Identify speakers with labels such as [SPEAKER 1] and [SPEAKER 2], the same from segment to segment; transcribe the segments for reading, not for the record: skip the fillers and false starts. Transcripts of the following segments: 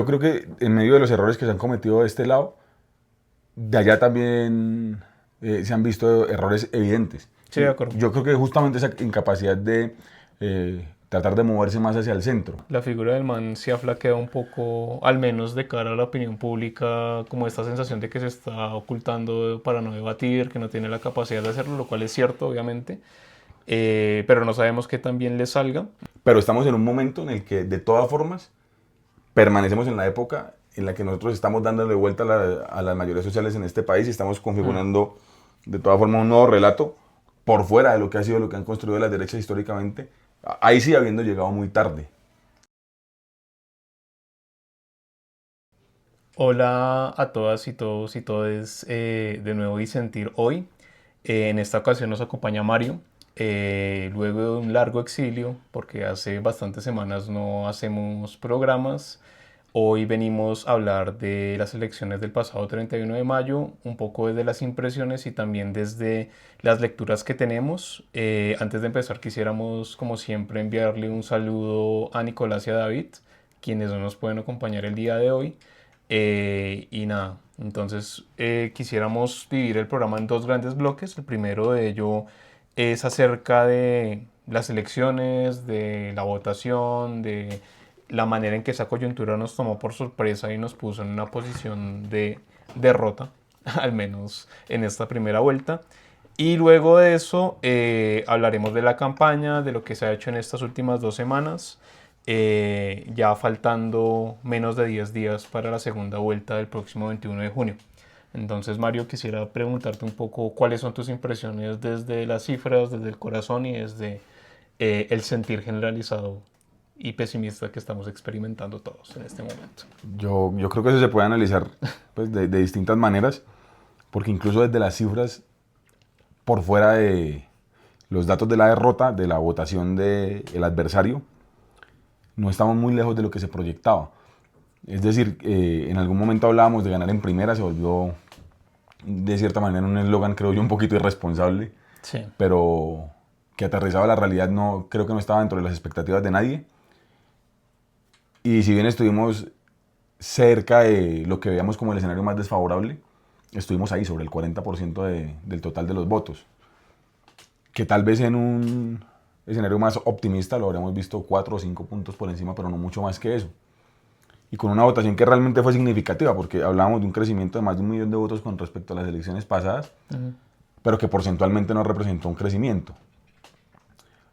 [SPEAKER 1] Yo creo que en medio de los errores que se han cometido de este lado, de allá también se han visto errores evidentes.
[SPEAKER 2] Sí, de
[SPEAKER 1] ¿Sí?
[SPEAKER 2] acuerdo.
[SPEAKER 1] Yo creo que justamente esa incapacidad de tratar de moverse más hacia el centro.
[SPEAKER 2] La figura del man se ha flaqueado un poco, al menos de cara a la opinión pública, como esta sensación de que se está ocultando para no debatir, que no tiene la capacidad de hacerlo, lo cual es cierto, obviamente, pero no sabemos qué tan bien le salga.
[SPEAKER 1] Pero estamos en un momento en el que, de todas formas, permanecemos en la época en la que nosotros estamos dándole vuelta a las mayorías sociales en este país y estamos
[SPEAKER 2] Mm.
[SPEAKER 1] configurando, de todas formas, un nuevo relato por fuera de lo que ha sido lo que han construido las derechas históricamente. Ahí sí habiendo llegado muy tarde.
[SPEAKER 2] Hola a todas y todos y todes de nuevo y sentir hoy. En esta ocasión nos acompaña Mario, luego de un largo exilio, porque hace bastantes semanas no hacemos programas. Hoy venimos a hablar de las elecciones del pasado 31 de mayo, un poco desde las impresiones y también desde las lecturas que tenemos. Antes de empezar quisiéramos, como siempre, enviarle un saludo a Nicolás y a David, quienes no nos pueden acompañar el día de hoy. Y nada, entonces quisiéramos dividir el programa en dos grandes bloques. El primero de ello es acerca de las elecciones, de la votación, de la manera en que esa coyuntura nos tomó por sorpresa y nos puso en una posición de derrota, al menos en esta primera vuelta. Y luego de eso hablaremos de la campaña, de lo que se ha hecho en estas últimas 2 semanas, ya faltando menos de 10 días para la segunda vuelta del próximo 21 de junio. Entonces, Mario, quisiera preguntarte un poco cuáles son tus impresiones desde las cifras, desde el corazón y desde el sentir generalizado y pesimista que estamos experimentando todos en este momento.
[SPEAKER 1] Yo creo que eso se puede analizar pues, de distintas maneras, porque incluso desde las cifras, por fuera de los datos de la derrota, de la votación del adversario, no estamos muy lejos de lo que se proyectaba. Es decir, en algún momento hablábamos de ganar en primera, se volvió de cierta manera un eslogan, creo yo, un poquito irresponsable,
[SPEAKER 2] Sí.
[SPEAKER 1] pero que aterrizaba a la realidad, no, creo que no estaba dentro de las expectativas de nadie. Y si bien estuvimos cerca de lo que veíamos como el escenario más desfavorable, estuvimos ahí sobre el 40% del total de los votos, que tal vez en un escenario más optimista lo habríamos visto 4 o 5 puntos por encima, pero no mucho más que eso. Y con una votación que realmente fue significativa, porque hablábamos de un crecimiento de más de 1 millón de votos con respecto a las elecciones pasadas,
[SPEAKER 2] Ujú.
[SPEAKER 1] pero que porcentualmente no representó un crecimiento.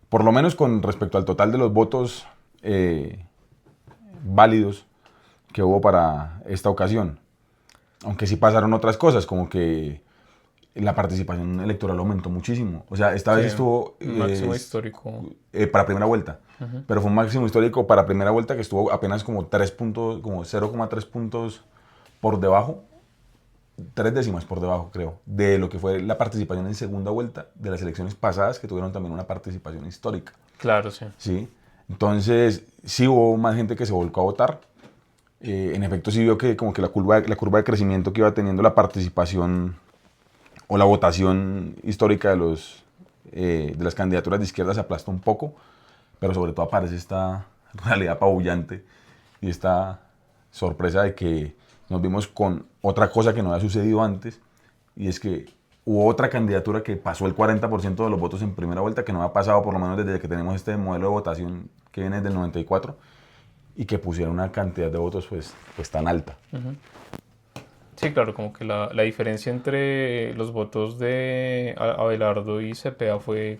[SPEAKER 1] Por lo menos con respecto al total de los votos válidos que hubo para esta ocasión. Aunque sí pasaron otras cosas, como que la participación electoral aumentó muchísimo. O sea, esta
[SPEAKER 2] Sí,
[SPEAKER 1] vez estuvo
[SPEAKER 2] un máximo histórico.
[SPEAKER 1] para primera vuelta,
[SPEAKER 2] Ujú.
[SPEAKER 1] pero fue un máximo histórico para primera vuelta que estuvo apenas como 3 puntos, como 0,3 puntos por debajo, 3 décimas por debajo, creo, de lo que fue la participación en segunda vuelta de las elecciones pasadas, que tuvieron también una participación histórica.
[SPEAKER 2] Claro, sí.
[SPEAKER 1] ¿Sí? Entonces, sí hubo más gente que se volcó a votar. En efecto, sí vio que como que la curva de crecimiento que iba teniendo la participación o la votación histórica de las candidaturas de izquierda se aplastó un poco, pero sobre todo aparece esta realidad apabullante y esta sorpresa de que nos vimos con otra cosa que no había sucedido antes, y es que hubo otra candidatura que pasó el 40% de los votos en primera vuelta, que no ha pasado por lo menos desde que tenemos este modelo de votación que viene desde el 94, y que pusieron una cantidad de votos pues tan alta.
[SPEAKER 2] Ujú. Sí, claro, como que la diferencia entre los votos de Abelardo y Cepeda fue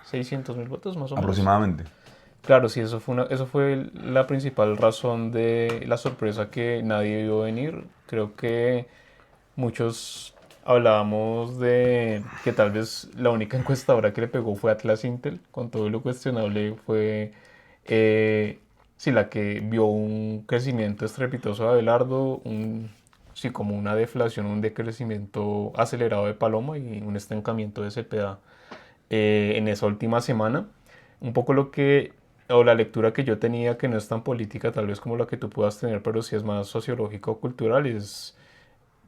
[SPEAKER 2] 600.000 votos más o menos.
[SPEAKER 1] Aproximadamente.
[SPEAKER 2] Claro, sí, eso fue la principal razón de la sorpresa que nadie vio venir. Creo que muchos hablábamos de que tal vez la única encuestadora que le pegó fue Atlas Intel, con todo lo cuestionable fue sí, la que vio un crecimiento estrepitoso de Abelardo, sí, como una deflación, un decrecimiento acelerado de Paloma y un estancamiento de Cepeda en esa última semana. Un poco lo que, o la lectura que yo tenía, que no es tan política tal vez como la que tú puedas tener, pero sí es más sociológica o cultural, es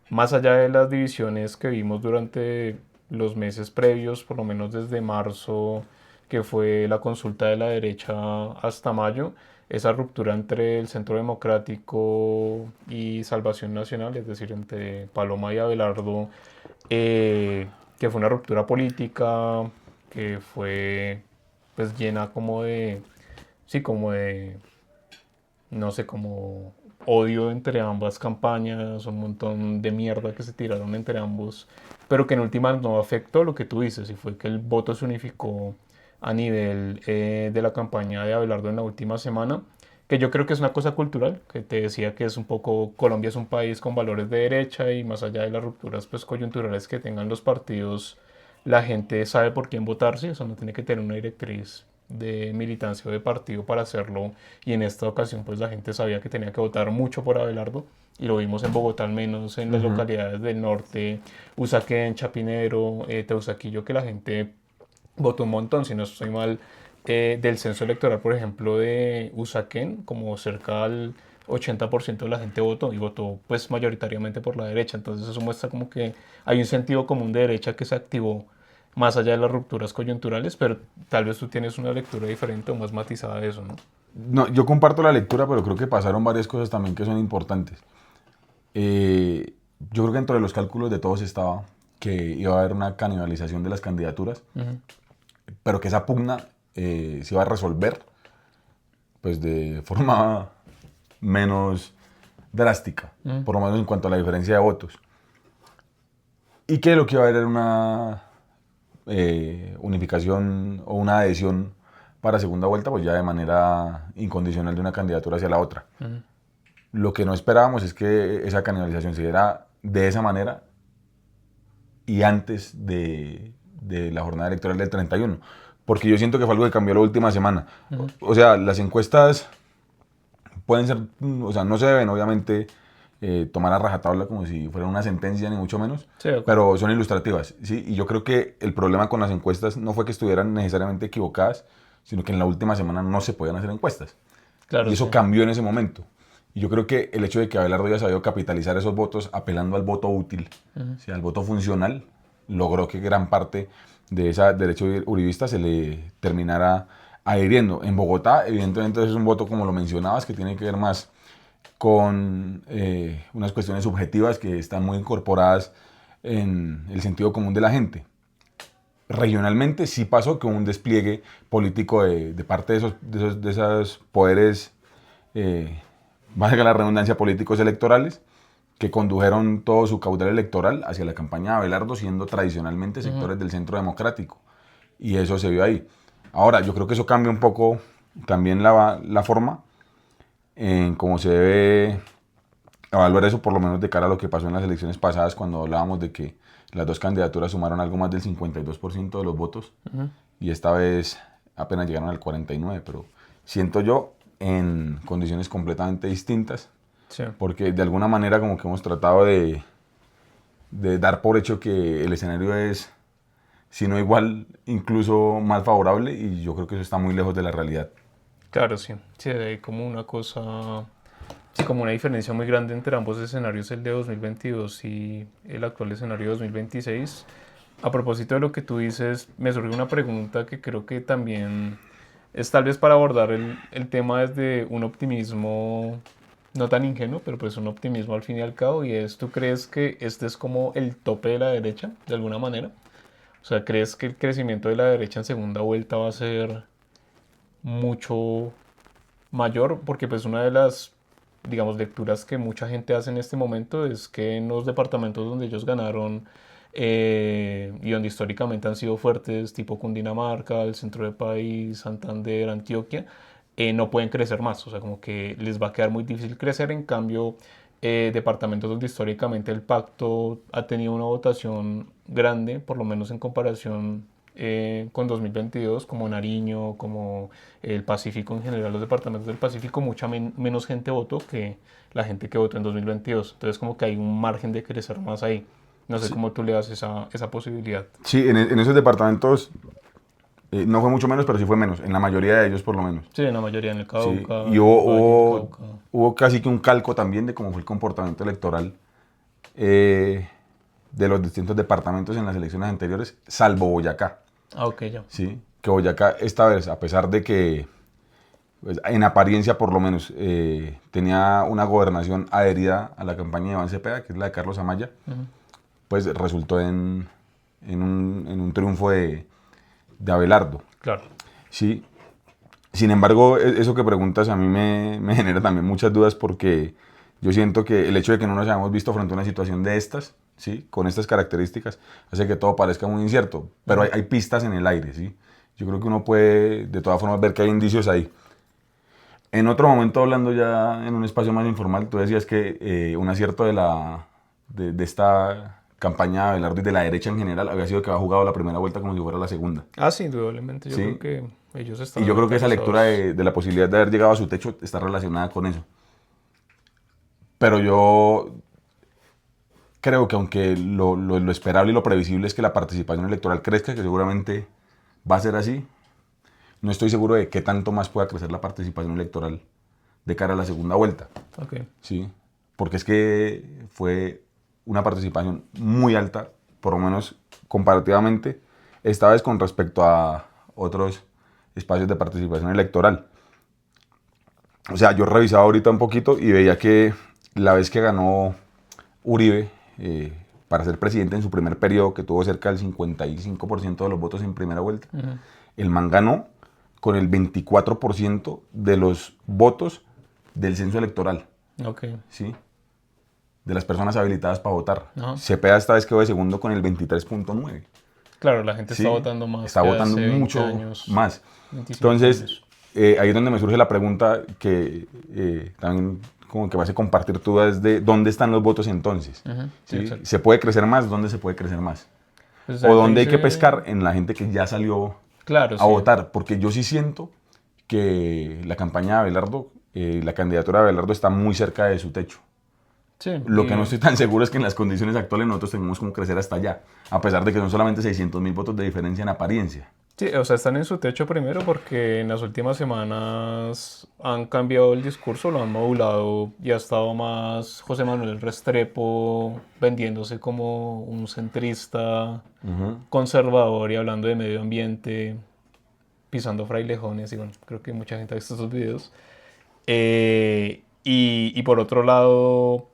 [SPEAKER 2] más allá de las divisiones que vimos durante los meses previos, por lo menos desde marzo, que fue la consulta de la derecha, hasta mayo, esa ruptura entre el Centro Democrático y Salvación Nacional, es decir, entre Paloma y Abelardo, que fue una ruptura política, que fue pues llena como de, sí, como de, no sé, como odio entre ambas campañas, un montón de mierda que se tiraron entre ambos, pero que en últimas no afectó lo que tú dices, y fue que el voto se unificó a nivel de la campaña de Abelardo en la última semana, que yo creo que es una cosa cultural, que te decía que es un poco, Colombia es un país con valores de derecha y más allá de las rupturas pues coyunturales que tengan los partidos, la gente sabe por quién votar, sí, eso no tiene que tener una directriz de militancia o de partido para hacerlo, y en esta ocasión pues la gente sabía que tenía que votar mucho por Abelardo y lo vimos en Bogotá, al menos en las
[SPEAKER 1] Ujú.
[SPEAKER 2] localidades del norte, Usaquén, Chapinero, Teusaquillo, que la gente votó un montón, si no estoy mal, del censo electoral, por ejemplo, de Usaquén, como cerca al 80% de la gente votó y votó pues mayoritariamente por la derecha. Entonces eso muestra como que hay un sentido común de derecha que se activó más allá de las rupturas coyunturales, pero tal vez tú tienes una lectura diferente o más matizada de eso, ¿no?
[SPEAKER 1] No, yo comparto la lectura, pero creo que pasaron varias cosas también que son importantes. Yo creo que dentro de los cálculos de todos estaba que iba a haber una canibalización de las candidaturas,
[SPEAKER 2] Ujú,
[SPEAKER 1] pero que esa pugna se iba a resolver pues de forma menos drástica,
[SPEAKER 2] ujú,
[SPEAKER 1] por lo menos en cuanto a la diferencia de votos. Y que lo que iba a haber era una unificación o una adhesión para segunda vuelta, pues ya de manera incondicional de una candidatura hacia la otra.
[SPEAKER 2] ujú.
[SPEAKER 1] Lo que no esperábamos es que esa canibalización se diera de esa manera y antes de la jornada electoral del 31, porque yo siento que fue algo que cambió la última semana.
[SPEAKER 2] Ujú.
[SPEAKER 1] O sea, las encuestas pueden ser, o sea, no se deben obviamente tomar a rajatabla como si fuera una sentencia, ni mucho menos,
[SPEAKER 2] Sí, de acuerdo.
[SPEAKER 1] pero son ilustrativas, ¿sí? Y yo creo que el problema con las encuestas no fue que estuvieran necesariamente equivocadas, sino que en la última semana no se podían hacer encuestas. Y
[SPEAKER 2] Claro, sí.
[SPEAKER 1] eso cambió en ese momento. Y yo creo que el hecho de que Abelardo haya sabido capitalizar esos votos apelando al voto útil,
[SPEAKER 2] Ujú.
[SPEAKER 1] o sea, al voto funcional, logró que gran parte de esa derecha uribista se le terminara adhiriendo. En Bogotá, evidentemente, es un voto, como lo mencionabas, que tiene que ver más con unas cuestiones subjetivas que están muy incorporadas en el sentido común de la gente. Regionalmente sí pasó que hubo un despliegue político de parte de esos poderes, eh, valga la redundancia, políticos electorales, que condujeron todo su caudal electoral hacia la campaña de Abelardo, siendo tradicionalmente
[SPEAKER 2] Ujú.
[SPEAKER 1] sectores del centro democrático. Y eso se vio ahí. Ahora, yo creo que eso cambia un poco también la forma en cómo se debe evaluar eso, por lo menos de cara a lo que pasó en las elecciones pasadas, cuando hablábamos de que las dos candidaturas sumaron algo más del 52% de los votos
[SPEAKER 2] Ujú.
[SPEAKER 1] y esta vez apenas llegaron al 49%, pero siento yo en condiciones completamente distintas,
[SPEAKER 2] Sí.
[SPEAKER 1] porque de alguna manera como que hemos tratado de dar por hecho que el escenario es, si no igual, incluso más favorable, y yo creo que eso está muy lejos de la realidad.
[SPEAKER 2] Claro, sí. Sí, hay como una cosa, sí, como una diferencia muy grande entre ambos escenarios, el de 2022 y el actual escenario de 2026. A propósito de lo que tú dices, me surge una pregunta que creo que también es tal vez para abordar el tema desde un optimismo no tan ingenuo, pero pues un optimismo al fin y al cabo, y es, ¿tú crees que este es como el tope de la derecha, de alguna manera? O sea, ¿crees que el crecimiento de la derecha en segunda vuelta va a ser mucho mayor? Porque pues una de las, digamos, lecturas que mucha gente hace en este momento es que en los departamentos donde ellos ganaron y donde históricamente han sido fuertes, tipo Cundinamarca, el centro del país, Santander, Antioquia, no pueden crecer más, o sea, como que les va a quedar muy difícil crecer. En cambio, departamentos donde históricamente el pacto ha tenido una votación grande, por lo menos en comparación con 2022, como Nariño, como el Pacífico en general, los departamentos del Pacífico, mucha menos gente votó que la gente que votó en 2022. Entonces como que hay un margen de crecer más ahí. No sé
[SPEAKER 1] Sí,
[SPEAKER 2] cómo tú le das esa posibilidad.
[SPEAKER 1] sí, en esos departamentos no fue mucho menos, pero sí fue menos, en la mayoría de ellos por lo menos.
[SPEAKER 2] Sí, en la mayoría, en el
[SPEAKER 1] Sí,
[SPEAKER 2] Cauca,
[SPEAKER 1] y
[SPEAKER 2] en el Valle del
[SPEAKER 1] hubo,
[SPEAKER 2] Cauca.
[SPEAKER 1] hubo casi que un calco también de cómo fue el comportamiento electoral eh, de los distintos departamentos en las elecciones anteriores, salvo Boyacá.
[SPEAKER 2] Ah, ok, ya.
[SPEAKER 1] ¿Sí? Que Boyacá esta vez, a pesar de que pues, en apariencia por lo menos, tenía una gobernación adherida a la campaña de Iván Cepeda, que es la de Carlos Amaya, pues resultó en un triunfo de Abelardo.
[SPEAKER 2] Claro.
[SPEAKER 1] Sí. Sin embargo, eso que preguntas a mí me genera también muchas dudas porque yo siento que el hecho de que no nos hayamos visto frente a una situación de estas, ¿sí? Con estas características, hace que todo parezca muy incierto. Pero hay pistas en el aire, ¿sí? Yo creo que uno puede de todas formas ver que hay indicios ahí. En otro momento, hablando ya en un espacio más informal, tú decías que un acierto de esta campaña de Abelardo y de la derecha en general había sido que había jugado la primera vuelta como si fuera la segunda.
[SPEAKER 2] Ah, sí, indudablemente. Yo
[SPEAKER 1] ¿Sí?
[SPEAKER 2] creo que ellos
[SPEAKER 1] Y
[SPEAKER 2] están
[SPEAKER 1] yo creo que esa lectura
[SPEAKER 2] mentalizados.
[SPEAKER 1] de la posibilidad de haber llegado a su techo está relacionada con eso. Pero yo creo que aunque lo esperable y lo previsible es que la participación electoral crezca, que seguramente va a ser así, no estoy seguro de qué tanto más pueda crecer la participación electoral de cara a la segunda vuelta.
[SPEAKER 2] Ok.
[SPEAKER 1] ¿Sí? Porque es que fue una participación muy alta, por lo menos comparativamente, esta vez con respecto a otros espacios de participación electoral. O sea, yo revisaba ahorita un poquito y veía que la vez que ganó Uribe para ser presidente en su primer periodo, que tuvo cerca del 55% de los votos en primera vuelta, el man ganó con el 24% de los votos del censo electoral,
[SPEAKER 2] Ok.
[SPEAKER 1] ¿sí? De las personas habilitadas para votar.
[SPEAKER 2] Ajá.
[SPEAKER 1] Cepeda esta vez quedó de segundo con el 23.9%.
[SPEAKER 2] Claro, la gente está
[SPEAKER 1] ¿Sí?
[SPEAKER 2] votando más
[SPEAKER 1] Está
[SPEAKER 2] que
[SPEAKER 1] votando
[SPEAKER 2] hace 20
[SPEAKER 1] mucho
[SPEAKER 2] años,
[SPEAKER 1] más.
[SPEAKER 2] 25
[SPEAKER 1] Entonces,
[SPEAKER 2] años.
[SPEAKER 1] ahí es donde me surge la pregunta que también como que vas a compartir tú es de dónde están los votos entonces.
[SPEAKER 2] Ujú, sí,
[SPEAKER 1] ¿Sí?
[SPEAKER 2] exacto.
[SPEAKER 1] ¿Se puede crecer más? ¿Dónde se puede crecer más?
[SPEAKER 2] Pues
[SPEAKER 1] O
[SPEAKER 2] ahorita
[SPEAKER 1] dónde hay que
[SPEAKER 2] dice,
[SPEAKER 1] pescar en la gente que ya salió
[SPEAKER 2] claro,
[SPEAKER 1] a
[SPEAKER 2] sí.
[SPEAKER 1] votar. Porque yo sí siento que la campaña de Abelardo, la candidatura de Abelardo está muy cerca de su techo.
[SPEAKER 2] Sí,
[SPEAKER 1] Lo que no estoy tan seguro es que en las condiciones actuales nosotros tenemos como crecer hasta allá, a pesar de que son solamente 600.000 votos de diferencia en apariencia.
[SPEAKER 2] sí, o sea, están en su techo primero porque en las últimas semanas han cambiado el discurso, lo han modulado y ha estado más José Manuel Restrepo vendiéndose como un centrista conservador y hablando de medio ambiente, pisando frailejones y bueno, creo que mucha gente ha visto esos videos. Y por otro lado,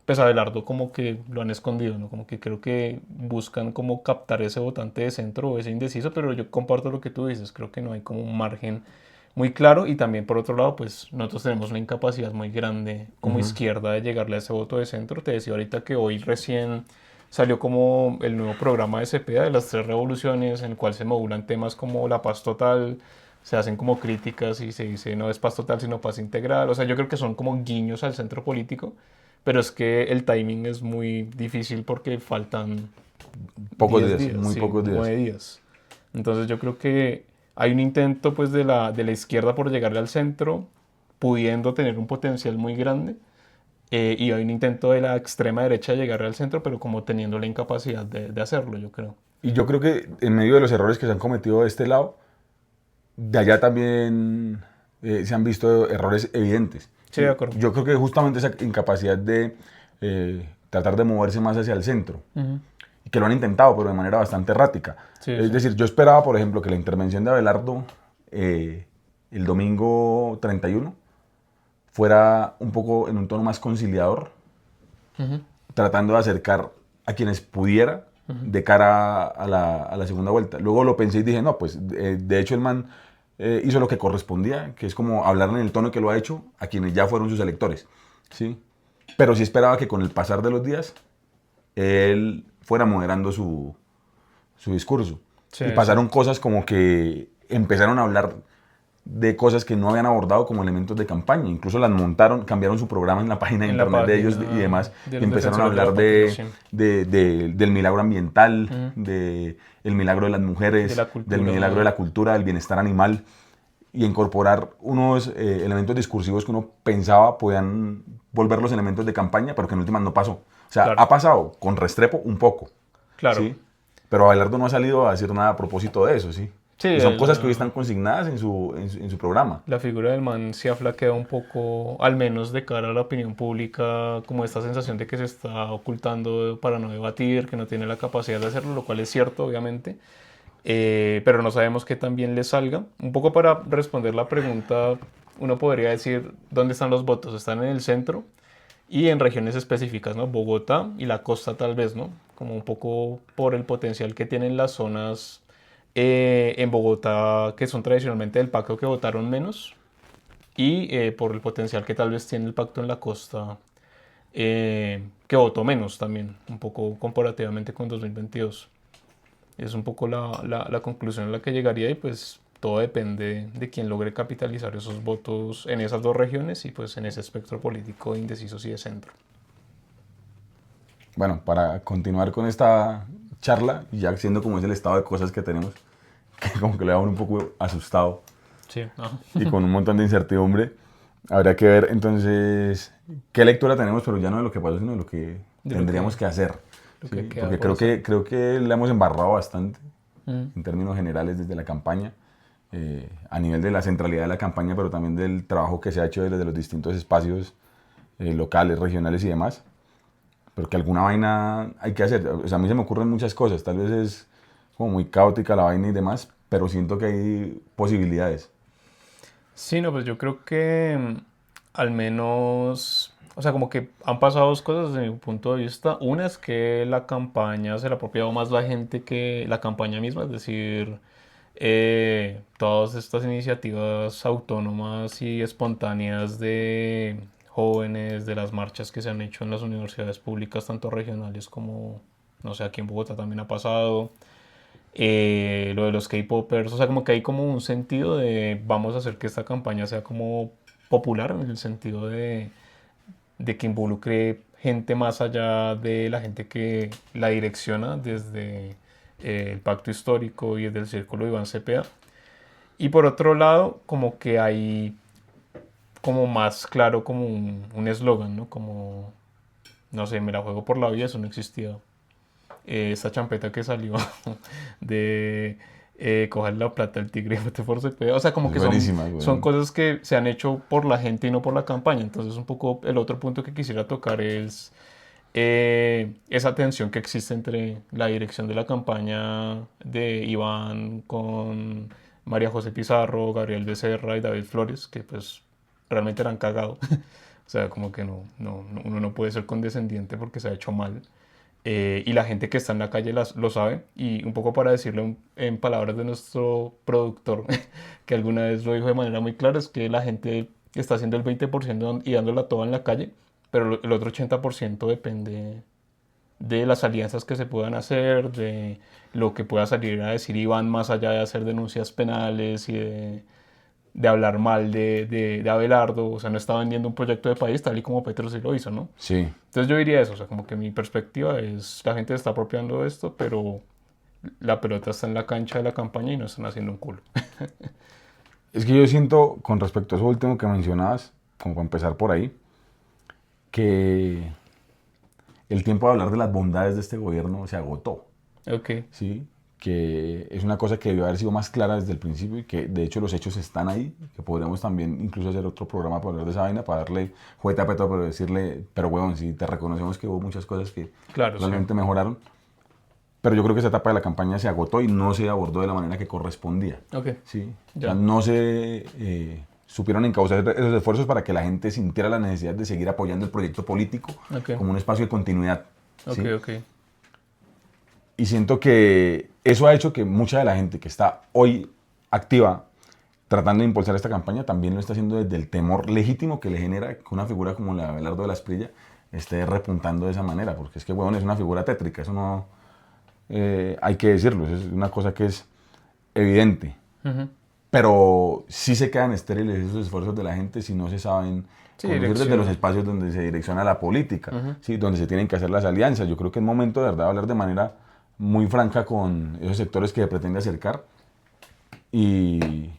[SPEAKER 2] pues Abelardo como que lo han escondido, ¿no? Como que creo que buscan como captar ese votante de centro o ese indeciso, pero yo comparto lo que tú dices, creo que no hay como un margen muy claro y también por otro lado, pues nosotros tenemos una incapacidad muy grande como izquierda de llegarle a ese voto de centro. Te decía ahorita que hoy recién salió como el nuevo programa de Cepeda de las tres revoluciones en el cual se modulan temas como la paz total, se hacen como críticas y se dice no es paz total sino paz integral. O sea, yo creo que son como guiños al centro político, pero es que el timing es muy difícil porque faltan
[SPEAKER 1] Pocos
[SPEAKER 2] 10
[SPEAKER 1] días,
[SPEAKER 2] días,
[SPEAKER 1] muy
[SPEAKER 2] sí,
[SPEAKER 1] pocos días.
[SPEAKER 2] 9 días. Entonces yo creo que hay un intento pues de la izquierda por llegarle al centro, pudiendo tener un potencial muy grande, y hay un intento de la extrema derecha de llegar al centro, pero como teniendo la incapacidad de hacerlo, yo creo.
[SPEAKER 1] Y yo creo que en medio de los errores que se han cometido de este lado, de allá también se han visto errores evidentes.
[SPEAKER 2] Sí, de
[SPEAKER 1] ¿Sí?
[SPEAKER 2] acuerdo.
[SPEAKER 1] Yo creo que justamente esa incapacidad de tratar de moverse más hacia el centro,
[SPEAKER 2] Ujú.
[SPEAKER 1] y que lo han intentado, pero de manera bastante errática.
[SPEAKER 2] Sí,
[SPEAKER 1] Es
[SPEAKER 2] sí.
[SPEAKER 1] decir, yo esperaba, por ejemplo, que la intervención de Abelardo el domingo 31 fuera un poco en un tono más conciliador,
[SPEAKER 2] Ujú.
[SPEAKER 1] tratando de acercar a quienes pudiera de cara a la segunda vuelta. Luego lo pensé y dije, no, pues de hecho el man hizo lo que correspondía, que es como hablar en el tono que lo ha hecho a quienes ya fueron sus electores. ¿Sí? Pero sí esperaba que con el pasar de los días él fuera moderando su discurso.
[SPEAKER 2] Sí,
[SPEAKER 1] Y
[SPEAKER 2] sí.
[SPEAKER 1] pasaron cosas como que empezaron a hablar de cosas que no habían abordado como elementos de campaña. Incluso las montaron, cambiaron su programa en la página de
[SPEAKER 2] En la
[SPEAKER 1] internet de ellos y
[SPEAKER 2] página
[SPEAKER 1] demás.
[SPEAKER 2] de
[SPEAKER 1] Y
[SPEAKER 2] los
[SPEAKER 1] empezaron a
[SPEAKER 2] defensores de la
[SPEAKER 1] hablar
[SPEAKER 2] patria, sí.
[SPEAKER 1] del milagro ambiental,
[SPEAKER 2] Ujú.
[SPEAKER 1] del milagro de las
[SPEAKER 2] De
[SPEAKER 1] mujeres,
[SPEAKER 2] la
[SPEAKER 1] del milagro de
[SPEAKER 2] cultura.
[SPEAKER 1] la cultura, del bienestar animal. Y incorporar unos elementos discursivos que uno pensaba podían volver los elementos de campaña, pero que en últimas no pasó. O sea,
[SPEAKER 2] Claro,
[SPEAKER 1] ha pasado con Restrepo un poco,
[SPEAKER 2] claro.
[SPEAKER 1] ¿sí? Pero Abelardo no ha salido a decir nada a propósito de eso, ¿sí?
[SPEAKER 2] Sí,
[SPEAKER 1] Y son cosas que hoy están consignadas en su programa.
[SPEAKER 2] la figura del man se ha flaqueado un poco, al menos de cara a la opinión pública, como esta sensación de que se está ocultando para no debatir, que no tiene la capacidad de hacerlo, lo cual es cierto, obviamente. pero no sabemos qué tan bien le salga. Un poco para responder la pregunta, uno podría decir dónde están los votos. Están en el centro y en regiones específicas, ¿no? Bogotá y la costa tal vez, ¿no? Como un poco por el potencial que tienen las zonas en Bogotá que son tradicionalmente del pacto que votaron menos y por el potencial que tal vez tiene el pacto en la costa que votó menos también, un poco comparativamente con 2022. Es un poco la conclusión a la que llegaría y pues todo depende de quién logre capitalizar esos votos en esas dos regiones y pues en ese espectro político de indecisos y de centro.
[SPEAKER 1] Bueno, para continuar con esta charla, ya siendo como es el estado de cosas que tenemos, que como que le da a uno un poco asustado
[SPEAKER 2] Sí, no.
[SPEAKER 1] y con un montón de incertidumbre, habría que ver entonces qué lectura tenemos, pero ya no de lo que pasó, sino de lo que
[SPEAKER 2] De
[SPEAKER 1] tendríamos que hacer.
[SPEAKER 2] lo que
[SPEAKER 1] ¿Sí?
[SPEAKER 2] queda
[SPEAKER 1] Porque
[SPEAKER 2] por hacer.
[SPEAKER 1] creo que la hemos embarrado bastante
[SPEAKER 2] Mm.
[SPEAKER 1] en términos generales desde la campaña, a nivel de la centralidad de la campaña, pero también del trabajo que se ha hecho desde los distintos espacios locales, regionales y demás. Pero que alguna vaina hay que hacer. O sea, a mí se me ocurren muchas cosas. Tal vez es como muy caótica la vaina y demás, pero siento que hay posibilidades.
[SPEAKER 2] Sí, no, pues yo creo que al menos, o sea, como que han pasado dos cosas desde mi punto de vista. Una es que la campaña se la ha apropiado más la gente que la campaña misma, es decir, todas estas iniciativas autónomas y espontáneas de jóvenes, de las marchas que se han hecho en las universidades públicas, tanto regionales como, no sé, aquí en Bogotá también ha pasado lo de los K-popers, o sea, como que hay como un sentido de vamos a hacer que esta campaña sea como popular en el sentido de que involucre gente más allá de la gente que la direcciona desde el pacto histórico y desde el círculo de Iván Cepeda. Y por otro lado, como que hay como más claro como un eslogan, ¿no? Como, no sé, me la juego por la vida, eso no existía esa champeta que salió de coger la plata del tigre y vete por Cepeda. O sea, como
[SPEAKER 1] Es
[SPEAKER 2] que
[SPEAKER 1] buenísima,
[SPEAKER 2] son
[SPEAKER 1] güey.
[SPEAKER 2] cosas que se han hecho por la gente y no por la campaña. Entonces, un poco el otro punto que quisiera tocar es esa tensión que existe entre la dirección de la campaña de Iván con María José Pizarro, Gabriel Becerra y David Flores, que pues realmente la han cagado. O sea, como que uno no puede ser condescendiente porque se ha hecho mal. Y la gente que está en la calle lo sabe. Y un poco para decirlo en palabras de nuestro productor, que alguna vez lo dijo de manera muy clara, es que la gente está haciendo el 20% y dándola toda en la calle, pero el otro 80% depende de las alianzas que se puedan hacer, de lo que pueda salir a decir Iván más allá de hacer denuncias penales y de hablar mal de Abelardo. O sea, no está vendiendo un proyecto de país tal y como Petro sí lo hizo, ¿no?
[SPEAKER 1] Sí.
[SPEAKER 2] Entonces yo diría eso, o sea, como que mi perspectiva es, la gente está apropiando de esto, pero la pelota está en la cancha de la campaña y no están haciendo un culo.
[SPEAKER 1] Es que yo siento, con respecto a eso último que mencionabas, como para empezar por ahí, que el tiempo de hablar de las bondades de este gobierno se agotó.
[SPEAKER 2] Ok,
[SPEAKER 1] ¿Sí? Que es una cosa que debió haber sido más clara desde el principio y que de hecho los hechos están ahí, que podríamos también incluso hacer otro programa para hablar de esa vaina, para darle juguete a Petro, pero decirle, pero huevón, sí, te reconocemos que hubo muchas cosas que
[SPEAKER 2] claro, sí.
[SPEAKER 1] realmente mejoraron, pero yo creo que esa etapa de la campaña se agotó y no se abordó de la manera que correspondía.
[SPEAKER 2] Ok,
[SPEAKER 1] ¿Sí? O sea,
[SPEAKER 2] ya.
[SPEAKER 1] no se supieron encauzar esos esfuerzos para que la gente sintiera la necesidad de seguir apoyando el proyecto político
[SPEAKER 2] Ok,
[SPEAKER 1] como un espacio de continuidad.
[SPEAKER 2] ok,
[SPEAKER 1] ¿Sí?
[SPEAKER 2] ok.
[SPEAKER 1] Y siento que eso ha hecho que mucha de la gente que está hoy activa tratando de impulsar esta campaña también lo está haciendo desde el temor legítimo que le genera que una figura como la de Abelardo de la Esprilla esté repuntando de esa manera, porque es que, huevón, es una figura tétrica, eso no hay que decirlo, eso es una cosa que es evidente,
[SPEAKER 2] Ujú.
[SPEAKER 1] pero sí se quedan estériles esos esfuerzos de la gente si no se saben
[SPEAKER 2] Sí,
[SPEAKER 1] conducir desde los
[SPEAKER 2] dirección.
[SPEAKER 1] espacios donde se direcciona la política,
[SPEAKER 2] Ujú.
[SPEAKER 1] ¿sí? Donde se tienen que hacer las alianzas. Yo creo que es momento de verdad hablar de manera muy franca con esos sectores que se pretende acercar y,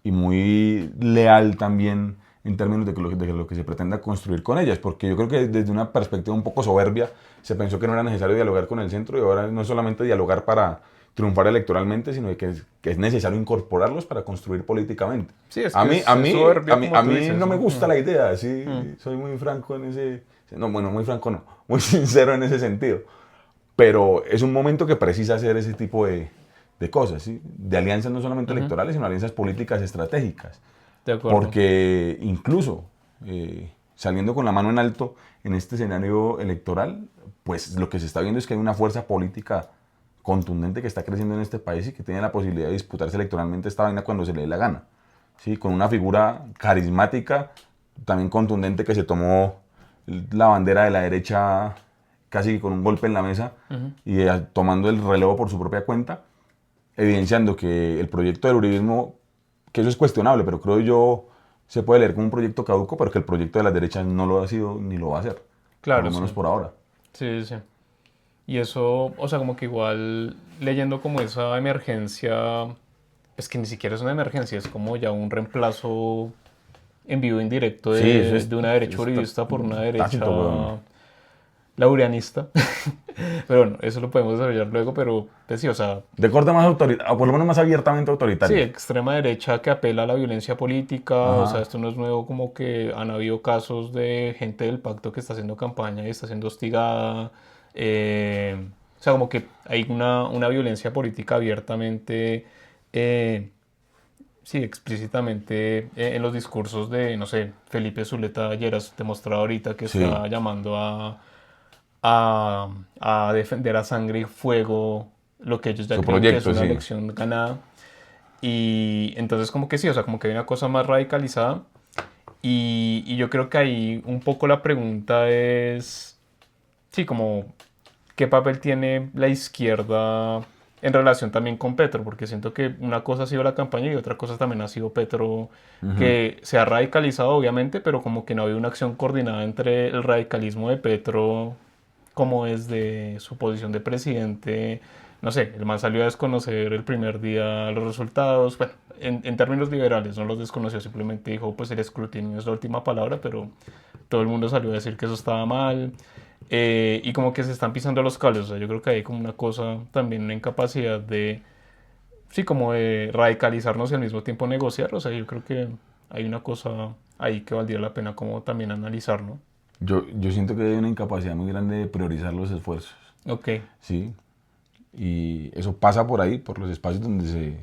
[SPEAKER 1] y muy leal también en términos de lo que se pretenda construir con ellas, porque yo creo que desde una perspectiva un poco soberbia se pensó que no era necesario dialogar con el centro y ahora no es solamente dialogar para triunfar electoralmente, sino que es necesario incorporarlos para construir políticamente.
[SPEAKER 2] Sí, es que es soberbia, como
[SPEAKER 1] A
[SPEAKER 2] tú
[SPEAKER 1] mí
[SPEAKER 2] dices,
[SPEAKER 1] no me
[SPEAKER 2] ¿no?
[SPEAKER 1] gusta la idea, sí,
[SPEAKER 2] Mm.
[SPEAKER 1] soy muy franco en ese, no, bueno, muy franco no, muy sincero en ese sentido, pero es un momento que precisa hacer ese tipo de de cosas, ¿sí? De alianzas no solamente electorales, sino alianzas políticas estratégicas.
[SPEAKER 2] De acuerdo.
[SPEAKER 1] Porque incluso saliendo con la mano en alto en este escenario electoral, pues lo que se está viendo es que hay una fuerza política contundente que está creciendo en este país y que tiene la posibilidad de disputarse electoralmente esta vaina cuando se le dé la gana. ¿Sí? Con una figura carismática, también contundente, que se tomó la bandera de la derecha casi con un golpe en la mesa y tomando el relevo por su propia cuenta, evidenciando que el proyecto del uribismo, que eso es cuestionable, pero creo yo se puede leer como un proyecto caduco, pero que el proyecto de las derechas no lo ha sido ni lo va a hacer,
[SPEAKER 2] Claro,
[SPEAKER 1] por lo menos
[SPEAKER 2] sí.
[SPEAKER 1] por ahora.
[SPEAKER 2] Sí, sí. Y eso, o sea, como que igual leyendo como esa emergencia, es que ni siquiera es una emergencia, es como ya un reemplazo en vivo e indirecto
[SPEAKER 1] Sí, eso
[SPEAKER 2] de una derecha
[SPEAKER 1] es
[SPEAKER 2] uribista por una derecha
[SPEAKER 1] tácito, weón.
[SPEAKER 2] laureanista. Pero bueno, eso lo podemos desarrollar luego, pero pues sí, o sea,
[SPEAKER 1] De corte más autoritario, o por lo menos más abiertamente
[SPEAKER 2] sí,
[SPEAKER 1] autoritario.
[SPEAKER 2] extrema derecha que apela a la violencia política, o sea,
[SPEAKER 1] Ajá.
[SPEAKER 2] esto no es nuevo, como que han habido casos de gente del pacto que está haciendo campaña y está siendo hostigada, o sea, como que hay una violencia política abiertamente, eh, sí, explícitamente en los discursos de, no sé, Felipe Zuleta ayer has demostrado ahorita que
[SPEAKER 1] Sí,
[SPEAKER 2] está llamando a, a defender a sangre y fuego lo que ellos ya
[SPEAKER 1] su
[SPEAKER 2] creen que es
[SPEAKER 1] proyecto,
[SPEAKER 2] una
[SPEAKER 1] sí.
[SPEAKER 2] elección ganada. Y entonces como que sí, o sea, como que hay una cosa más radicalizada. Y yo creo que ahí un poco la pregunta es, sí, como, ¿qué papel tiene la izquierda en relación también con Petro? Porque siento que una cosa ha sido la campaña y otra cosa también ha sido Petro,
[SPEAKER 1] Ujú.
[SPEAKER 2] que se ha radicalizado obviamente, pero como que no ha habido una acción coordinada entre el radicalismo de Petro como desde su posición de presidente, no sé, el man salió a desconocer el primer día los resultados, bueno, en términos liberales no los desconoció, simplemente dijo pues el escrutinio es la última palabra, pero todo el mundo salió a decir que eso estaba mal, y como que se están pisando los cables, o sea, yo creo que hay como una cosa, también una incapacidad de, sí, como de radicalizarnos y al mismo tiempo negociar, o sea, yo creo que hay una cosa ahí que valdría la pena como también analizar, ¿no?
[SPEAKER 1] Yo siento que hay una incapacidad muy grande de priorizar los esfuerzos,
[SPEAKER 2] Ok,
[SPEAKER 1] ¿sí? Y eso pasa por ahí, por los espacios donde se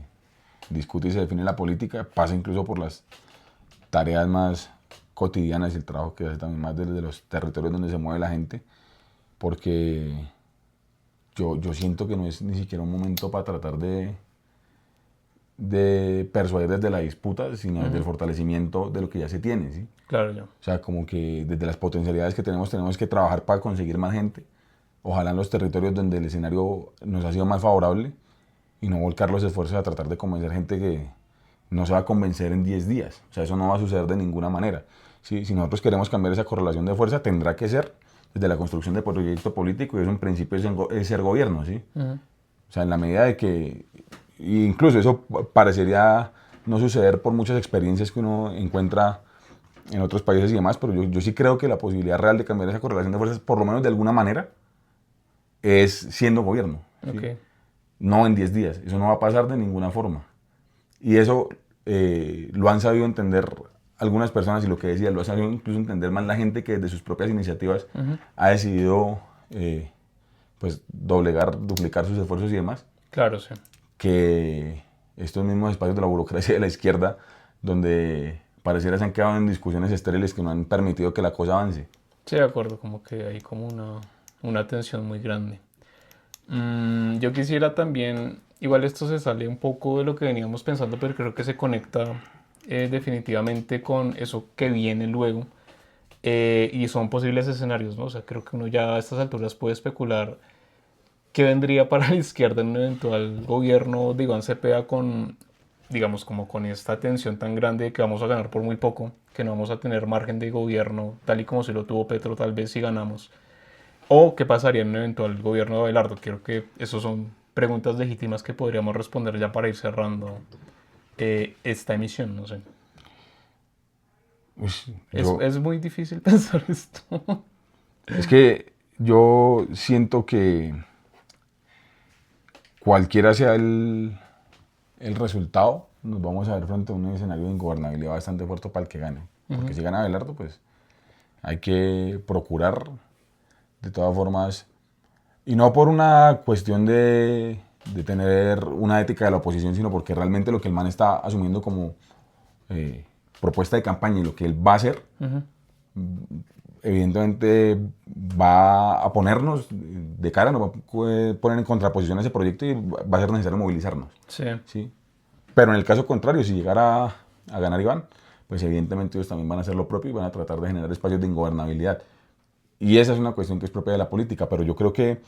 [SPEAKER 1] discute y se define la política, pasa incluso por las tareas más cotidianas y el trabajo que hace también más desde los territorios donde se mueve la gente, porque yo siento que no es ni siquiera un momento para tratar de persuadir desde la disputa, sino desde el fortalecimiento de lo que ya se tiene, ¿sí?
[SPEAKER 2] claro, ya.
[SPEAKER 1] O sea, como que desde las potencialidades que tenemos que trabajar para conseguir más gente, ojalá en los territorios donde el escenario nos ha sido más favorable y no volcar los esfuerzos a tratar de convencer gente que no se va a convencer en 10 días. O sea, eso no va a suceder de ninguna manera. ¿Sí? Si nosotros queremos cambiar esa correlación de fuerza, tendrá que ser desde la construcción de proyecto político y eso en principio es ser gobierno, ¿sí?
[SPEAKER 2] Ujú.
[SPEAKER 1] O sea, en la medida de que, incluso eso parecería no suceder por muchas experiencias que uno encuentra en otros países y demás, pero yo sí creo que la posibilidad real de cambiar esa correlación de fuerzas, por lo menos de alguna manera, es siendo gobierno,
[SPEAKER 2] Ok,
[SPEAKER 1] ¿sí? No en 10 días, eso no va a pasar de ninguna forma. Y eso lo han sabido entender algunas personas y lo que decía, lo ha sabido incluso entender más la gente que desde sus propias iniciativas ha decidido pues doblegar, duplicar sus esfuerzos y demás,
[SPEAKER 2] claro, sí.
[SPEAKER 1] que estos mismos espacios de la burocracia de la izquierda, donde pareciera se han quedado en discusiones estériles que no han permitido que la cosa avance.
[SPEAKER 2] Sí, de acuerdo, como que hay como una tensión muy grande. Yo quisiera también, igual esto se sale un poco de lo que veníamos pensando, pero creo que se conecta definitivamente con eso que viene luego. Y son posibles escenarios, ¿no? O sea, creo que uno ya a estas alturas puede especular qué vendría para la izquierda en un eventual gobierno de Iván Cepeda con, digamos, como con esta tensión tan grande de que vamos a ganar por muy poco, que no vamos a tener margen de gobierno, tal y como si lo tuvo Petro, tal vez si ganamos. O qué pasaría en un eventual gobierno de Abelardo. Creo que esas son preguntas legítimas que podríamos responder ya para ir cerrando esta emisión, no sé.
[SPEAKER 1] Uy, yo,
[SPEAKER 2] Es muy difícil pensar esto.
[SPEAKER 1] es que yo siento que cualquiera sea el resultado, nos vamos a ver frente a un escenario de ingobernabilidad bastante fuerte para el que gane. Porque si gana Abelardo, pues hay que procurar de todas formas, y no por una cuestión de tener una ética de la oposición, sino porque realmente lo que el man está asumiendo como propuesta de campaña y lo que él va a hacer, evidentemente va a ponernos de cara, nos va a poner en contraposición a ese proyecto y va a ser necesario movilizarnos.
[SPEAKER 2] Sí.
[SPEAKER 1] ¿Sí? Pero en el caso contrario, si llegara a ganar Iván, pues evidentemente ellos también van a hacer lo propio y van a tratar de generar espacios de ingobernabilidad. Y esa es una cuestión que es propia de la política, pero yo creo que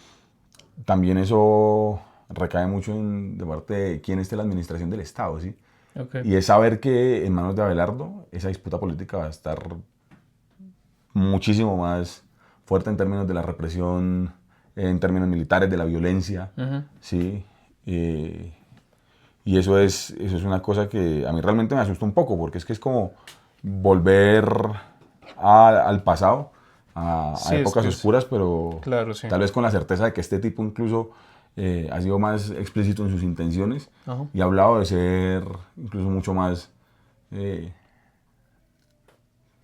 [SPEAKER 1] también eso recae mucho de parte de quién esté en la administración del Estado, ¿sí?
[SPEAKER 2] Okay.
[SPEAKER 1] Y es saber que en manos de Abelardo esa disputa política va a estar muchísimo más fuerte en términos de la represión, en términos militares, de la violencia, ¿sí? Y eso es una cosa que a mí realmente me asusta un poco, porque es que es como volver al pasado, a
[SPEAKER 2] Sí, es
[SPEAKER 1] épocas
[SPEAKER 2] que
[SPEAKER 1] oscuras, pero
[SPEAKER 2] claro, sí.
[SPEAKER 1] tal vez con la certeza de que este tipo incluso ha sido más explícito en sus intenciones
[SPEAKER 2] Ajá.
[SPEAKER 1] y ha hablado de ser incluso mucho más,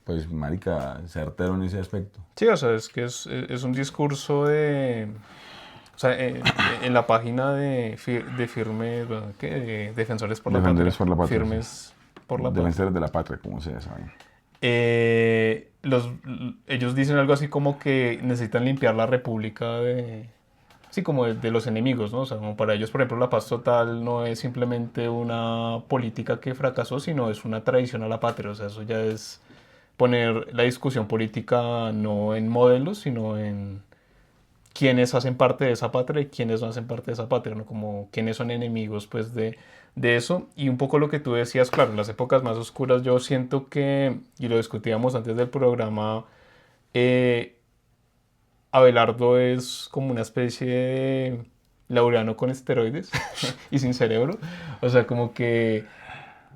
[SPEAKER 1] pues, marica, certero en ese aspecto.
[SPEAKER 2] Sí, o sea, es que es un discurso de... O sea, en la página de Firme, bueno, ¿qué? De Defensores por la
[SPEAKER 1] Defender
[SPEAKER 2] Patria,
[SPEAKER 1] es por la patria, sí.
[SPEAKER 2] Firmes por la Patria.
[SPEAKER 1] Defensores de la patria, como se sabe.
[SPEAKER 2] Ellos dicen algo así como que necesitan limpiar la república de... Sí, como de los enemigos, ¿no? O sea, como para ellos, por ejemplo, la paz total no es simplemente una política que fracasó, sino es una traición a la patria. O sea, eso ya es poner la discusión política no en modelos, sino en quiénes hacen parte de esa patria y quiénes no hacen parte de esa patria, ¿no? Como quiénes son enemigos, pues, de eso. Y un poco lo que tú decías, claro, en las épocas más oscuras yo siento que, y lo discutíamos antes del programa, eh, Abelardo es como una especie de Laureano con esteroides y sin cerebro. O sea, como que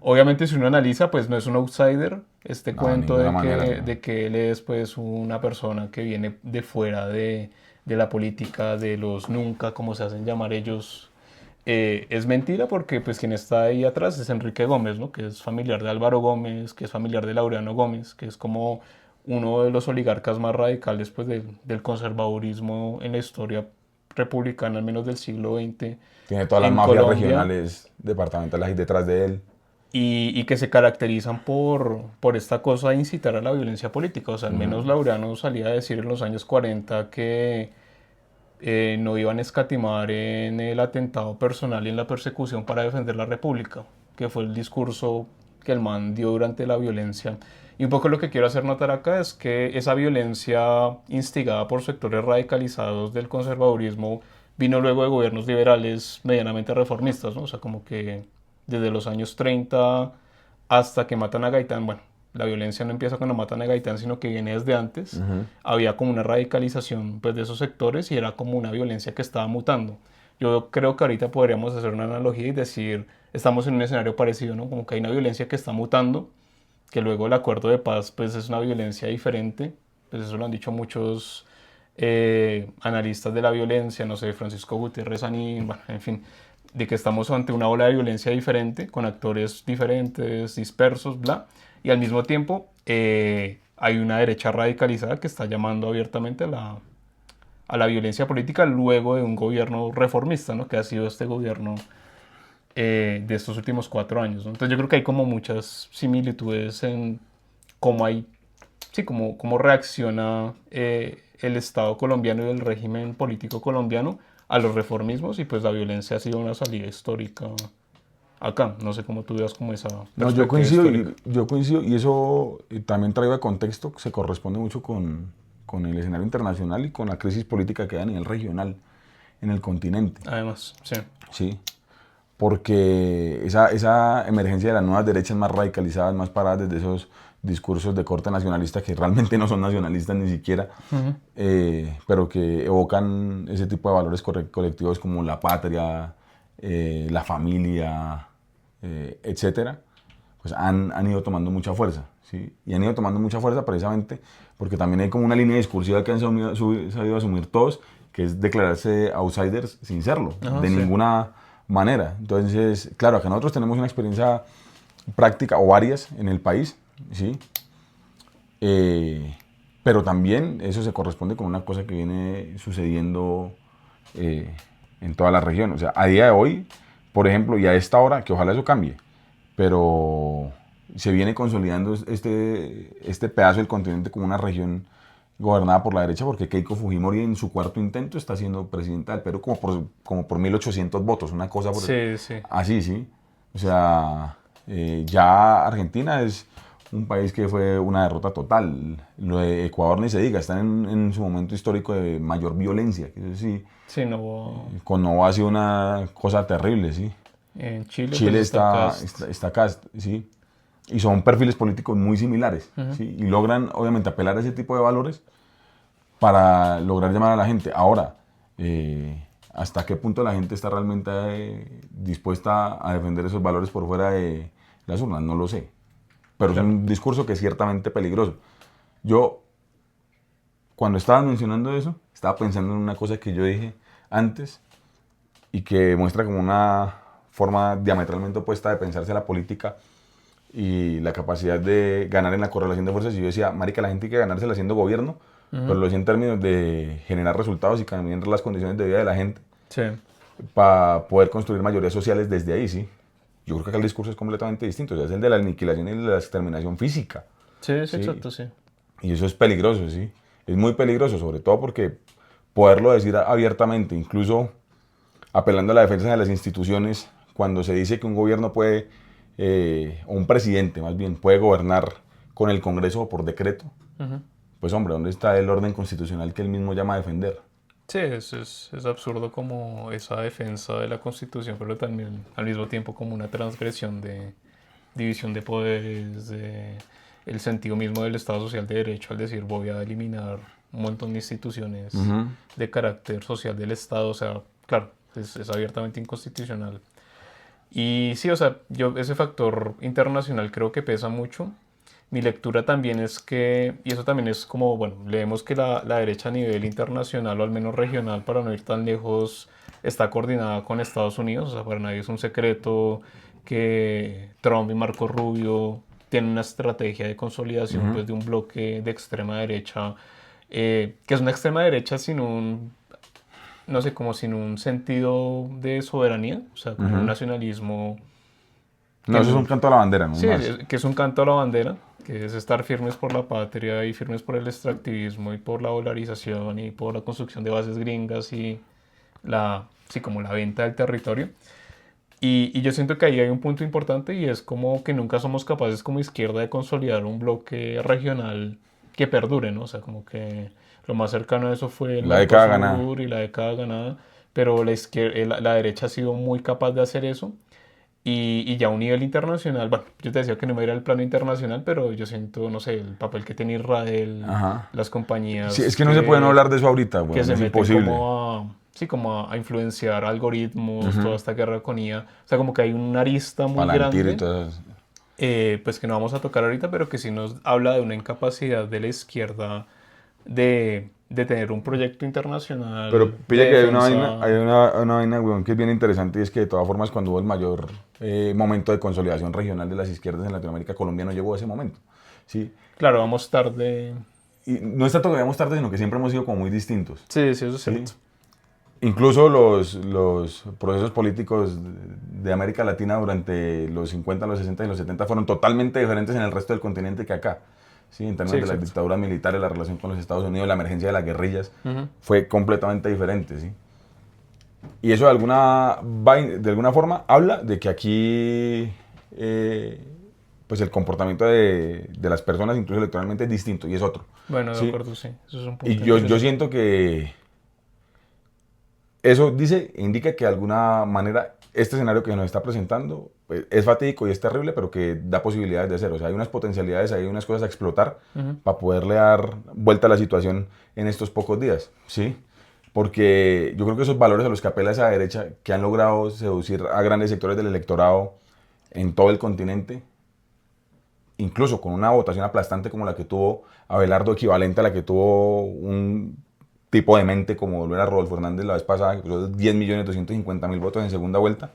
[SPEAKER 2] obviamente si uno analiza, pues no es un outsider. Este
[SPEAKER 1] No, de
[SPEAKER 2] cuento
[SPEAKER 1] ninguna manera.
[SPEAKER 2] de que él es pues una persona que viene de fuera de la política, de los nunca, como se hacen llamar ellos, es mentira porque pues quien está ahí atrás es Enrique Gómez, ¿no? Que es familiar de Álvaro Gómez, que es familiar de Laureano Gómez, que es como uno de los oligarcas más radicales pues del conservadurismo en la historia republicana, al menos del siglo XX
[SPEAKER 1] Tiene todas las
[SPEAKER 2] en
[SPEAKER 1] mafias
[SPEAKER 2] Colombia
[SPEAKER 1] regionales, departamentales ahí detrás de él.
[SPEAKER 2] y que se caracterizan por esta cosa de incitar a la violencia política. O sea, al menos Laureano salía a decir en los años 40 que no iban a escatimar en el atentado personal y en la persecución para defender la República, que fue el discurso que el man dio durante la violencia. Y un poco lo que quiero hacer notar acá es que esa violencia instigada por sectores radicalizados del conservadurismo vino luego de gobiernos liberales medianamente reformistas, ¿no? O sea, como que desde los años 30 hasta que matan a Gaitán, bueno, la violencia no empieza cuando matan a Gaitán, sino que viene desde antes. Había como una radicalización pues, de esos sectores y era como una violencia que estaba mutando. Yo creo que ahorita podríamos hacer una analogía y decir, estamos en un escenario parecido, ¿no? Como que hay una violencia que está mutando, que luego el acuerdo de paz pues es una violencia diferente, pues eso lo han dicho muchos analistas de la violencia, no sé, Francisco Gutiérrez Anín, bueno, en fin, de que estamos ante una ola de violencia diferente, con actores diferentes, dispersos, bla, y al mismo tiempo hay una derecha radicalizada que está llamando abiertamente a la violencia política luego de un gobierno reformista, ¿no? Que ha sido este gobierno de estos últimos 4 años, ¿no? Entonces yo creo que hay como muchas similitudes en cómo hay, sí, cómo reacciona el Estado colombiano y el régimen político colombiano a los reformismos y pues la violencia ha sido una salida histórica acá. No sé cómo tú veas como esa
[SPEAKER 1] No,
[SPEAKER 2] perspectiva histórica.
[SPEAKER 1] yo coincido y eso también traigo de contexto, se corresponde mucho con el escenario internacional y con la crisis política que hay a nivel regional en el continente.
[SPEAKER 2] Además, sí.
[SPEAKER 1] Sí, porque esa emergencia de las nuevas derechas más radicalizadas, más paradas desde esos discursos de corte nacionalista que realmente no son nacionalistas ni siquiera, pero que evocan ese tipo de valores colectivos como la patria, la familia, etcétera, pues han ido tomando mucha fuerza, ¿sí? Y han ido tomando mucha fuerza precisamente porque también hay como una línea discursiva que han sabido asumir todos, que es declararse outsiders sin serlo,
[SPEAKER 2] Ajá,
[SPEAKER 1] de
[SPEAKER 2] sí.
[SPEAKER 1] ninguna manera. Entonces, claro, acá nosotros tenemos una experiencia práctica o varias en el país, ¿sí? Pero también eso se corresponde con una cosa que viene sucediendo en toda la región. O sea, a día de hoy, por ejemplo, y a esta hora, que ojalá eso cambie, pero se viene consolidando este pedazo del continente como una región gobernada por la derecha, porque Keiko Fujimori en su cuarto intento está siendo presidenta del Perú como por 1.800 votos, una cosa
[SPEAKER 2] Sí, sí.
[SPEAKER 1] así, ¿sí? O sea, ya Argentina es un país que fue una derrota total. Lo de Ecuador ni se diga, están en su momento histórico de mayor violencia. Que eso sí,
[SPEAKER 2] Sí, no hubo-
[SPEAKER 1] con Novoa ha sido una cosa terrible, ¿sí?
[SPEAKER 2] En Chile, pues
[SPEAKER 1] Chile
[SPEAKER 2] está
[SPEAKER 1] está,
[SPEAKER 2] Cast.
[SPEAKER 1] está, está acá, ¿sí? Y son perfiles políticos muy similares, ¿sí? Y logran, obviamente, apelar a ese tipo de valores para lograr llamar a la gente. Ahora, ¿hasta qué punto la gente está realmente dispuesta a defender esos valores por fuera de las urnas? No lo sé. Pero es
[SPEAKER 2] Claro.
[SPEAKER 1] un discurso que es ciertamente peligroso. Yo, cuando estaba mencionando eso, estaba pensando en una cosa que yo dije antes y que muestra como una forma diametralmente opuesta de pensarse la política y la capacidad de ganar en la correlación de fuerzas. Y yo decía, marica, la gente hay que ganársela haciendo gobierno, pero lo decía en términos de generar resultados y cambiar las condiciones de vida de la gente
[SPEAKER 2] Sí,
[SPEAKER 1] para poder construir mayorías sociales desde ahí, ¿sí? Yo creo que acá el discurso es completamente distinto, o sea, es el de la aniquilación y de la exterminación física,
[SPEAKER 2] sí, sí,
[SPEAKER 1] ¿sí?
[SPEAKER 2] exacto, sí.
[SPEAKER 1] Y eso es peligroso, ¿sí? Es muy peligroso, sobre todo porque poderlo decir abiertamente, incluso apelando a la defensa de las instituciones, cuando se dice que un gobierno puede, o un presidente más bien, puede gobernar con el Congreso o por decreto,
[SPEAKER 2] Ujú.
[SPEAKER 1] pues hombre, ¿dónde está el orden constitucional que él mismo llama a defender?
[SPEAKER 2] Sí, es absurdo como esa defensa de la Constitución, pero también al mismo tiempo como una transgresión de división de poderes, de el sentido mismo del Estado Social de Derecho al decir voy a eliminar un montón de instituciones
[SPEAKER 1] Ujú.
[SPEAKER 2] de carácter social del Estado, o sea, claro, es abiertamente inconstitucional. Y sí, o sea, yo ese factor internacional creo que pesa mucho. Mi lectura también es que, y eso también es como, bueno, leemos que la derecha a nivel internacional o al menos regional, para no ir tan lejos, está coordinada con Estados Unidos. O sea, para nadie es un secreto que Trump y Marco Rubio tienen una estrategia de consolidación
[SPEAKER 1] Ujú.
[SPEAKER 2] pues, de un bloque de extrema derecha, que es una extrema derecha sin un, no sé, como sin un sentido de soberanía, o sea, como un
[SPEAKER 1] Ujú.
[SPEAKER 2] nacionalismo
[SPEAKER 1] No,
[SPEAKER 2] que
[SPEAKER 1] eso es
[SPEAKER 2] no,
[SPEAKER 1] un canto a la bandera, no es
[SPEAKER 2] sí,
[SPEAKER 1] más.
[SPEAKER 2] que es un canto a la bandera, que es estar firmes por la patria y firmes por el extractivismo y por la dolarización y por la construcción de bases gringas y sí, como la venta del territorio. Y yo siento que ahí hay un punto importante y es como que nunca somos capaces como izquierda de consolidar un bloque regional que perdure, ¿no? O sea, como que lo más cercano a eso fue el
[SPEAKER 1] La década ganada.
[SPEAKER 2] Mercosur y la década ganada, pero la derecha ha sido muy capaz de hacer eso. Y ya a un nivel internacional, bueno, yo te decía que no me era el plano internacional, pero yo siento, no sé, el papel que tiene Israel,
[SPEAKER 1] Ajá.
[SPEAKER 2] las
[SPEAKER 1] Sí, es
[SPEAKER 2] compañías
[SPEAKER 1] que no se puede no hablar de eso ahorita,
[SPEAKER 2] que
[SPEAKER 1] weón,
[SPEAKER 2] se
[SPEAKER 1] es
[SPEAKER 2] meten
[SPEAKER 1] imposible.
[SPEAKER 2] como a, sí, como a influenciar algoritmos, toda
[SPEAKER 1] Ujú.
[SPEAKER 2] esta guerra con IA. O sea, como que hay una arista muy
[SPEAKER 1] Palantir y
[SPEAKER 2] grande,
[SPEAKER 1] todo eso.
[SPEAKER 2] pues que no vamos a tocar ahorita, pero que sí nos habla de una incapacidad de la izquierda de tener un proyecto
[SPEAKER 1] Pero
[SPEAKER 2] internacional de
[SPEAKER 1] pilla que hay
[SPEAKER 2] defensa.
[SPEAKER 1] una vaina, weón, que es bien interesante y es que de todas formas cuando hubo el mayor momento de consolidación regional de las izquierdas en Latinoamérica, Colombia no llegó a ese momento. ¿Sí?
[SPEAKER 2] Claro, vamos tarde.
[SPEAKER 1] Y no es tanto que vayamos tarde, sino que siempre hemos sido como muy distintos.
[SPEAKER 2] Sí, sí, eso es
[SPEAKER 1] ¿Sí?
[SPEAKER 2] cierto.
[SPEAKER 1] Incluso los procesos políticos de América Latina durante los 50, los 60 y los 70 fueron totalmente diferentes en el resto del continente que acá. ¿Sí? En
[SPEAKER 2] Sí,
[SPEAKER 1] términos de las
[SPEAKER 2] exacto.
[SPEAKER 1] dictaduras militares, la relación con los Estados Unidos, la emergencia de las guerrillas,
[SPEAKER 2] Ujú.
[SPEAKER 1] fue completamente diferente. ¿Sí? Y eso de alguna forma habla de que aquí pues el comportamiento de las personas, incluso electoralmente, es distinto y es otro.
[SPEAKER 2] Bueno, de
[SPEAKER 1] ¿Sí?
[SPEAKER 2] acuerdo, sí. Eso es un
[SPEAKER 1] Y
[SPEAKER 2] punto
[SPEAKER 1] yo
[SPEAKER 2] interesante.
[SPEAKER 1] siento que eso indica que de alguna manera este escenario que nos está presentando pues, es fatídico y es terrible, pero que da posibilidades de hacer. O sea, hay unas potencialidades, hay unas cosas a explotar
[SPEAKER 2] Ujú.
[SPEAKER 1] para poderle dar vuelta a la situación en estos pocos días, ¿sí? Porque yo creo que esos valores a los que apela esa derecha, que han logrado seducir a grandes sectores del electorado en todo el continente, incluso con una votación aplastante como la que tuvo Abelardo, equivalente a la que tuvo un tipo de mente como lo era Rodolfo Hernández la vez pasada, que puso 10.250.000 votos en segunda vuelta,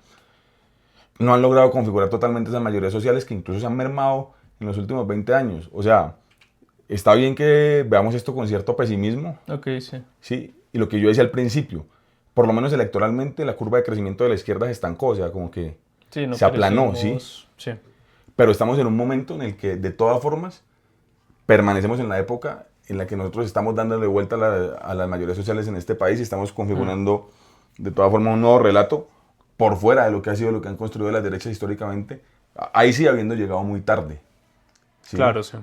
[SPEAKER 1] no han logrado configurar totalmente esas mayorías sociales que incluso se han mermado en los últimos 20 años. O sea, está bien que veamos esto con cierto pesimismo,
[SPEAKER 2] Ok, sí.
[SPEAKER 1] ¿sí? Y lo que yo decía al principio, por lo menos electoralmente, la curva de crecimiento de la izquierda se estancó, o sea, como que
[SPEAKER 2] Sí, no
[SPEAKER 1] se aplanó, ¿sí?
[SPEAKER 2] crecimos, sí.
[SPEAKER 1] Pero estamos en un momento en el que, de todas formas, permanecemos en la época en la que nosotros estamos dándole vuelta a las mayorías sociales en este país y estamos configurando, de todas formas, un nuevo relato por fuera de lo que ha sido lo que han construido las derechas históricamente, ahí sí habiendo llegado muy tarde. ¿Sí?
[SPEAKER 2] Claro, sí.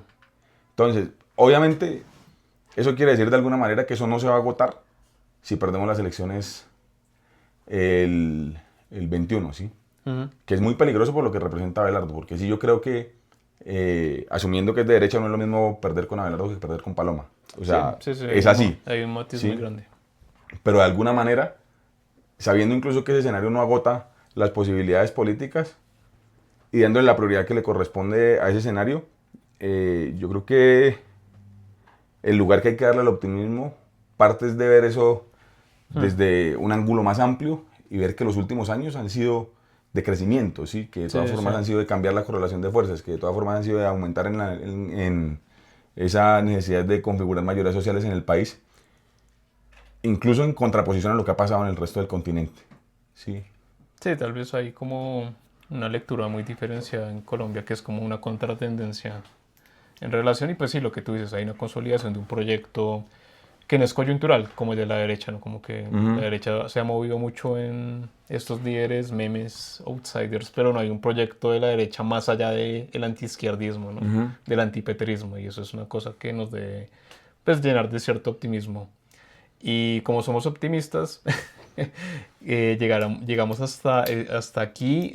[SPEAKER 1] Entonces, obviamente, eso quiere decir de alguna manera que eso no se va a agotar si perdemos las elecciones el 21, ¿sí? Que es muy peligroso por lo que representa Abelardo, porque sí yo creo que asumiendo que es de derecha no es lo mismo perder con Abelardo que perder con Paloma. O sea,
[SPEAKER 2] Sí,
[SPEAKER 1] es así.
[SPEAKER 2] Hay un matiz
[SPEAKER 1] ¿sí?
[SPEAKER 2] muy grande.
[SPEAKER 1] Pero de alguna manera, sabiendo incluso que ese escenario no agota las posibilidades políticas y dándole la prioridad que le corresponde a ese escenario, yo creo que el lugar que hay que darle al optimismo parte es de ver eso desde un ángulo más amplio y ver que los últimos años han sido de crecimiento, ¿sí? Que de todas formas han sido de cambiar la correlación de fuerzas, que de todas formas han sido de aumentar en esa necesidad de configurar mayorías sociales en el país, incluso en contraposición a lo que ha pasado en el resto del continente. Sí,
[SPEAKER 2] Sí, tal vez hay como una lectura muy diferenciada en Colombia, que es como una contratendencia en relación, y pues sí, lo que tú dices, hay una consolidación de un proyecto que no es coyuntural, como el de la derecha, ¿no? Como que la derecha se ha movido mucho en estos líderes, memes, outsiders, pero no hay un proyecto de la derecha más allá del antiizquierdismo, ¿no? Del antipetrismo, y eso es una cosa que nos debe, pues, llenar de cierto optimismo. Y como somos optimistas, llegamos hasta aquí,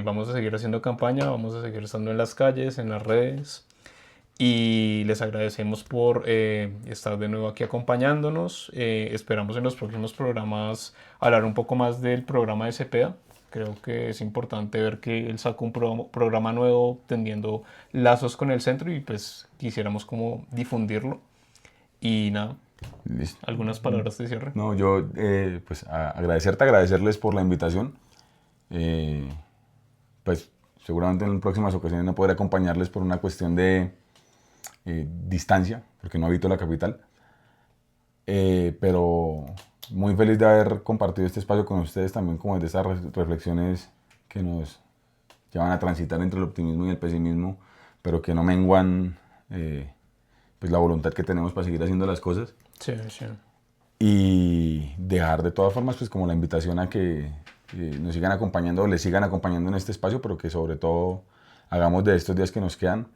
[SPEAKER 2] vamos a seguir haciendo campaña, vamos a seguir estando en las calles, en las redes. Y les agradecemos por estar de nuevo aquí acompañándonos. Esperamos en los próximos programas hablar un poco más del programa de Cepeda. Creo que es importante ver que él sacó un programa nuevo tendiendo lazos con el centro y pues quisiéramos como difundirlo. Y nada,
[SPEAKER 1] listo.
[SPEAKER 2] algunas palabras de cierre.
[SPEAKER 1] No, yo pues agradecerles por la invitación. Pues seguramente en próximas ocasiones no podré acompañarles por una cuestión de distancia, porque no habito la capital. Pero muy feliz de haber compartido este espacio con ustedes también, como de esas reflexiones que nos llevan a transitar entre el optimismo y el pesimismo, pero que no menguan pues la voluntad que tenemos para seguir haciendo las cosas.
[SPEAKER 2] Sí, sí.
[SPEAKER 1] Y dejar de todas formas pues como la invitación a que nos sigan acompañando o les sigan acompañando en este espacio, pero que sobre todo hagamos de estos días que nos quedan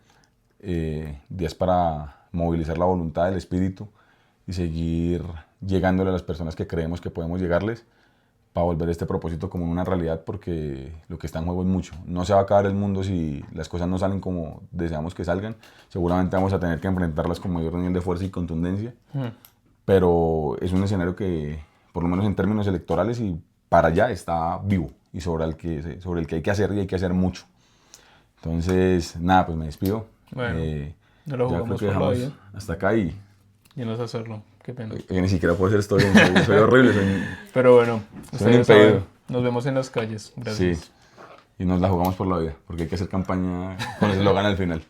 [SPEAKER 1] días para movilizar la voluntad, el espíritu y seguir llegándole a las personas que creemos que podemos llegarles para volver este propósito como una realidad, porque lo que está en juego es mucho. No se va a acabar el mundo si las cosas no salen como deseamos que salgan. Seguramente vamos a tener que enfrentarlas con mayor nivel de fuerza y contundencia, pero es un escenario que, por lo menos en términos electorales y para allá, está vivo y sobre el que hay que hacer y hay que hacer mucho. Entonces, nada, pues me despido.
[SPEAKER 2] Bueno, no lo
[SPEAKER 1] Ya creo
[SPEAKER 2] jugamos
[SPEAKER 1] que
[SPEAKER 2] por la
[SPEAKER 1] dejamos
[SPEAKER 2] vida.
[SPEAKER 1] hasta acá y
[SPEAKER 2] Y no sé hacerlo. Qué pena.
[SPEAKER 1] ni siquiera puedo hacer esto bien. Soy horrible.
[SPEAKER 2] Pero bueno,
[SPEAKER 1] un
[SPEAKER 2] ustedes
[SPEAKER 1] impedido.
[SPEAKER 2] saben, nos vemos en las calles. Gracias.
[SPEAKER 1] Sí, y nos la jugamos por la vida, porque hay que hacer campaña con el eslogan al final.